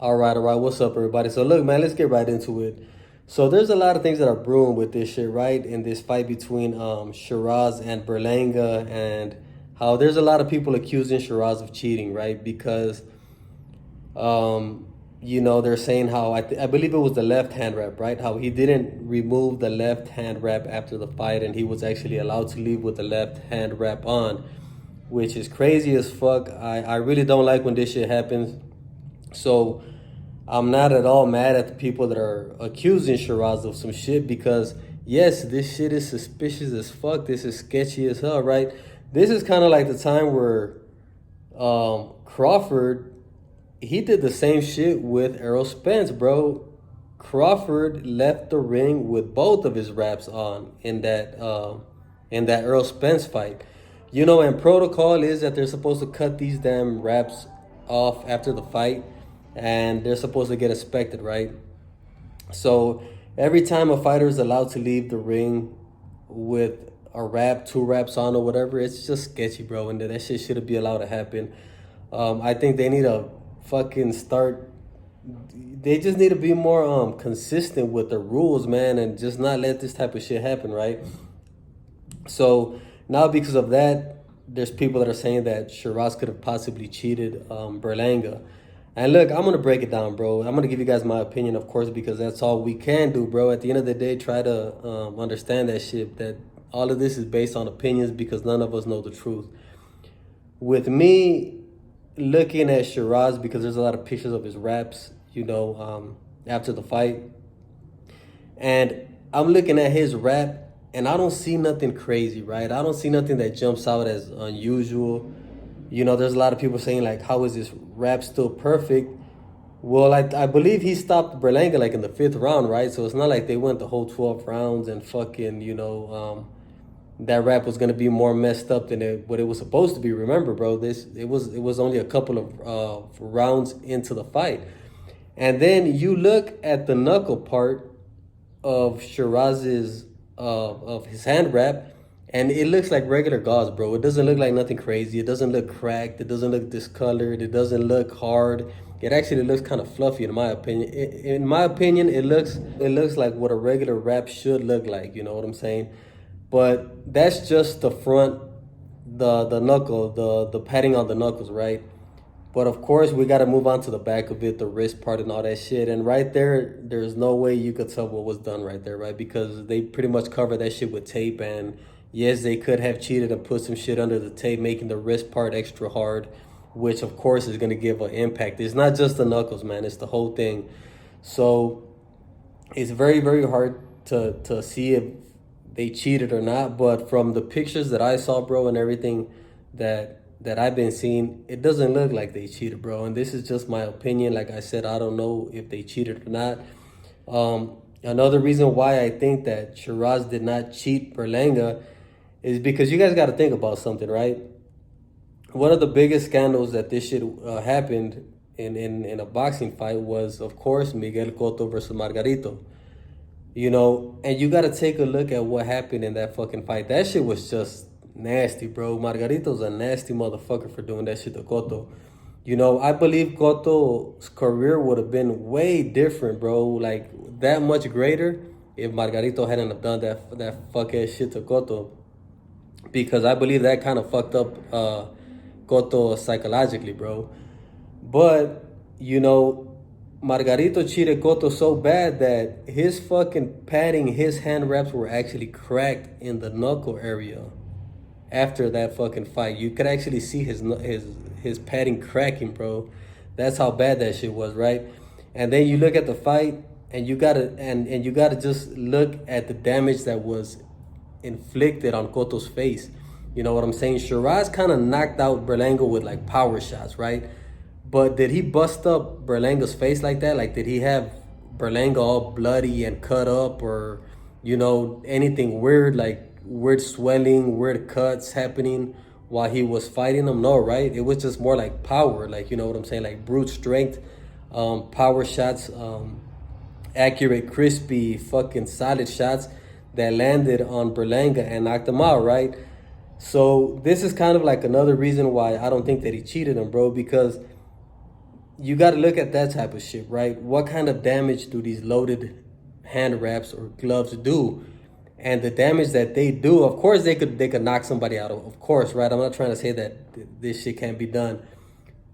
All right. What's up, everybody? So, look, man, let's get right into it. So, there's a lot of things that are brewing with this shit, right? In this fight between Sheeraz and Berlanga, and how there's a lot of people accusing Sheeraz of cheating, right? Because, um, they're saying how I believe it was the left hand wrap, right? How he didn't remove the left hand wrap after the fight, and he was actually allowed to leave with the left hand wrap on, which is crazy as fuck. I really don't like when this shit happens. So I'm not at all mad at the people that are accusing Shiraz of some shit because yes, this shit is suspicious as fuck. This is sketchy as hell, right? This is kind of like the time where Crawford, he did the same shit with Errol Spence, bro. Crawford left the ring with both of his wraps on in that Errol Spence fight. And protocol is that they're supposed to cut these damn wraps off after the fight, and they're supposed to get inspected, right? So every time a fighter is allowed to leave the ring with a wrap, two wraps on, or whatever, it's just sketchy, bro. And that shit shouldn't be allowed to happen. I think they need to fucking start. They just need to be more consistent with the rules, man, and just not let this type of shit happen, right? So now because of that, there's people that are saying that Shiraz could have possibly cheated Berlanga. And look, I'm gonna break it down, bro. I'm gonna give you guys my opinion, of course, because that's all we can do, bro. At the end of the day, try to understand that shit. That all of this is based on opinions because none of us know the truth. With me looking at Shiraz, because there's a lot of pictures of his raps, after the fight, and I'm looking at his rap, and I don't see nothing crazy, right? I don't see nothing that jumps out as unusual. There's a lot of people saying, like, how is this rap still perfect? Well, I believe he stopped Berlanga, like, in the fifth round, right? So it's not like they went the whole 12 rounds and fucking, that rap was going to be more messed up than what it was supposed to be. Remember, bro, it was only a couple of rounds into the fight. And then you look at the knuckle part of Shiraz's of his hand wrap, and it looks like regular gauze, bro. It doesn't look like nothing crazy. It doesn't look cracked. It doesn't look discolored. It doesn't look hard. It actually looks kind of fluffy, in my opinion. In my opinion, it looks like what a regular wrap should look like. You know what I'm saying? But that's just the front, the knuckle, the padding on the knuckles, right? But of course, we got to move on to the back of it, the wrist part and all that shit. And right there, there's no way you could tell what was done right there, right? Because they pretty much covered that shit with tape. And yes, they could have cheated and put some shit under the tape, making the wrist part extra hard, which of course is going to give an impact. It's not just the knuckles, man. It's the whole thing. So it's very, very hard to see if they cheated or not. But from the pictures that I saw, bro, and everything that I've been seeing, it doesn't look like they cheated, bro. And this is just my opinion. Like I said, I don't know if they cheated or not. Another reason why I think that Shiraz did not cheat Berlanga is because you guys got to think about something, right? One of the biggest scandals that this shit happened in a boxing fight was, of course, Miguel Cotto versus Margarito. And you got to take a look at what happened in that fucking fight. That shit was just nasty, bro. Margarito's a nasty motherfucker for doing that shit to Cotto. I believe Cotto's career would have been way different, bro. Like, that much greater if Margarito hadn't have done that fuck ass shit to Cotto. Because I believe that kind of fucked up Cotto psychologically, bro. But, Margarito cheated Cotto so bad that his fucking padding, his hand wraps were actually cracked in the knuckle area after that fucking fight. You could actually see his padding cracking, bro. That's how bad that shit was, right? And then you look at the fight, and you gotta just look at the damage that was inflicted on Cotto's face. You know what I'm saying? Shiraz kind of knocked out Berlanga with like power shots, right? But did he bust up Berlanga's face like that? Like, did he have Berlanga all bloody and cut up, or anything weird, like weird swelling, weird cuts happening while he was fighting him? No, right? It was just more like power, like, you know what I'm saying, like brute strength, power shots, accurate, crispy, fucking solid shots that landed on Berlanga and knocked him out, right? So this is kind of like another reason why I don't think that he cheated him, bro, because you got to look at that type of shit, right? What kind of damage do these loaded hand wraps or gloves do? And the damage that they do, of course, they could knock somebody out. Of course, right? I'm not trying to say that this shit can't be done,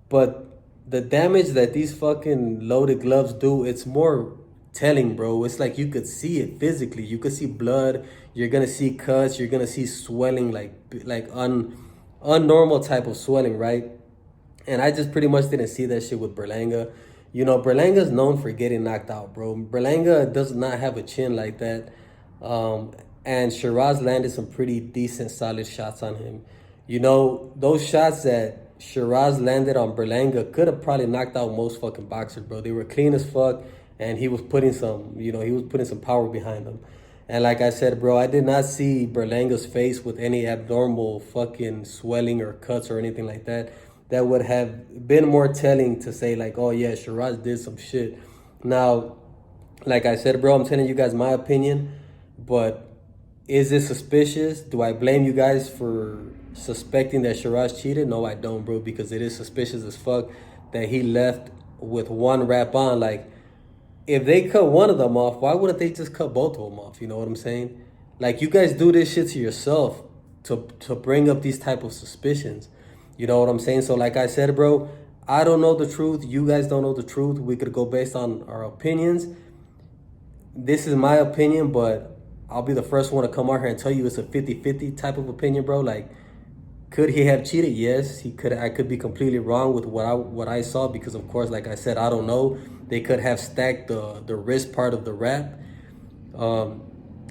but the damage that these fucking loaded gloves do, it's more telling, bro. It's like you could see it physically. You could see blood. You're gonna see cuts. You're gonna see swelling, like unnormal type of swelling, right? And I just pretty much didn't see that shit with Berlanga. You know, Berlanga's known for getting knocked out, bro. Berlanga does not have a chin like that. And Sheeraz landed some pretty decent, solid shots on him. You know, those shots that Sheeraz landed on Berlanga could have probably knocked out most fucking boxers, bro. They were clean as fuck, and he was putting some power behind them. And like I said, bro, I did not see Berlanga's face with any abnormal fucking swelling or cuts or anything like that. That would have been more telling to say like, oh yeah, Sheeraz did some shit. Now, like I said, bro, I'm telling you guys my opinion, but is it suspicious? Do I blame you guys for suspecting that Sheeraz cheated? No, I don't, bro, because it is suspicious as fuck that he left with one wrap on. Like, if they cut one of them off, why wouldn't they just cut both of them off? You know what I'm saying? Like, you guys do this shit to yourself to bring up these type of suspicions. You know what I'm saying? So like I said, bro, I don't know the truth. You guys don't know the truth. We could go based on our opinions. This is my opinion, but I'll be the first one to come out here and tell you it's a 50-50 type of opinion, bro. Like, could he have cheated? Yes, he could. I could be completely wrong with what I saw because, of course, like I said, I don't know. They could have stacked the wrist part of the wrap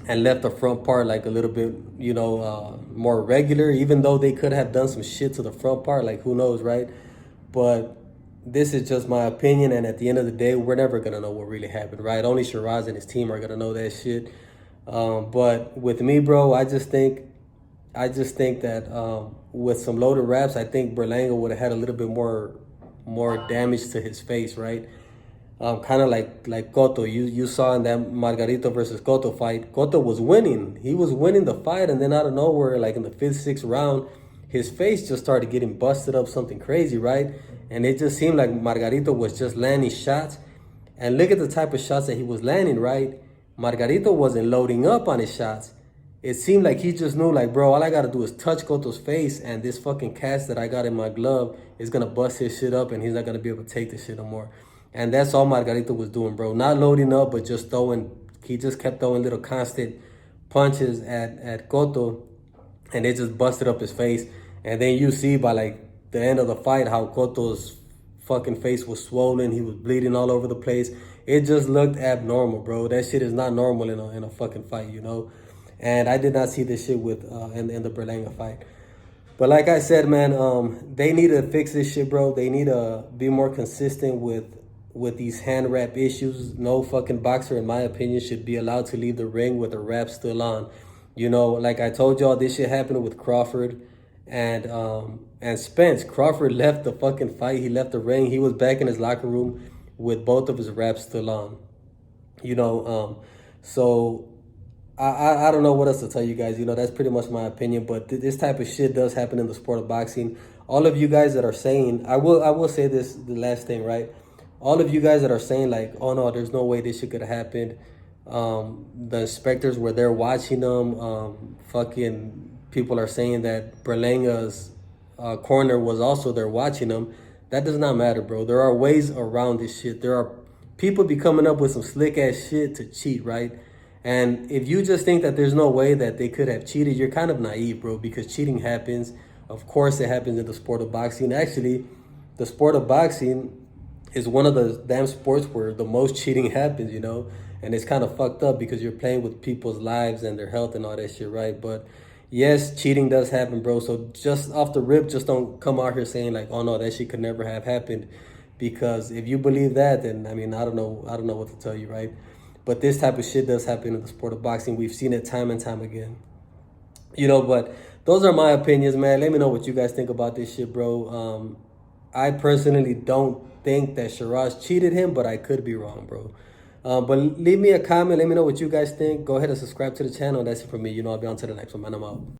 and left the front part like a little bit, more regular, even though they could have done some shit to the front part. Like, who knows, right? But this is just my opinion, and at the end of the day, we're never going to know what really happened, right? Only Sheeraz and his team are going to know that shit. But with me, bro, I just think that with some loaded wraps, I think Berlanga would have had a little bit more damage to his face, right? Kind of like Cotto. You saw in that Margarito versus Cotto fight, Cotto was winning. He was winning the fight, and then out of nowhere, like in the 5th, 6th round, his face just started getting busted up, something crazy, right? And it just seemed like Margarito was just landing shots. And look at the type of shots that he was landing, right? Margarito wasn't loading up on his shots. It seemed like he just knew, like, bro, all I got to do is touch Cotto's face, and this fucking cast that I got in my glove is going to bust his shit up, and he's not going to be able to take this shit no more. And that's all Margarito was doing, bro. Not loading up, but just throwing. He just kept throwing little constant punches at Cotto, and it just busted up his face. And then you see by, like, the end of the fight how Cotto's fucking face was swollen. He was bleeding all over the place. It just looked abnormal, bro. That shit is not normal in a fucking fight, you know? And I did not see this shit with in the Berlanga fight. But like I said, man, they need to fix this shit, bro. They need to be more consistent with these hand wrap issues. No fucking boxer, in my opinion, should be allowed to leave the ring with the wrap still on. You know, like I told y'all, this shit happened with Crawford and Spence. Crawford left the fucking fight. He left the ring. He was back in his locker room with both of his wraps still on. You know, so I don't know what else to tell you guys. You know, that's pretty much my opinion. But this type of shit does happen in the sport of boxing. All of you guys that are saying, I will say this, the last thing, right? All of you guys that are saying like, oh no, there's no way this shit could have happened. The inspectors were there watching them. Fucking people are saying that Berlanga's corner was also there watching them. That does not matter, bro. There are ways around this shit. There are people be coming up with some slick ass shit to cheat, right? And if you just think that there's no way that they could have cheated, you're kind of naive, bro, because cheating happens. Of course it happens in the sport of boxing. Actually, the sport of boxing is one of the damn sports where the most cheating happens, you know? And it's kind of fucked up because you're playing with people's lives and their health and all that shit, right? But yes, cheating does happen, bro. So just off the rip, just don't come out here saying like, oh no, that shit could never have happened. Because if you believe that, then I mean, I don't know what to tell you, right? But this type of shit does happen in the sport of boxing. We've seen it time and time again. You know, but those are my opinions, man. Let me know what you guys think about this shit, bro. I personally don't think that Sheeraz cheated him, but I could be wrong, bro. But leave me a comment. Let me know what you guys think. Go ahead and subscribe to the channel. That's it for me. You know, I'll be on to the next one, man. I'm out.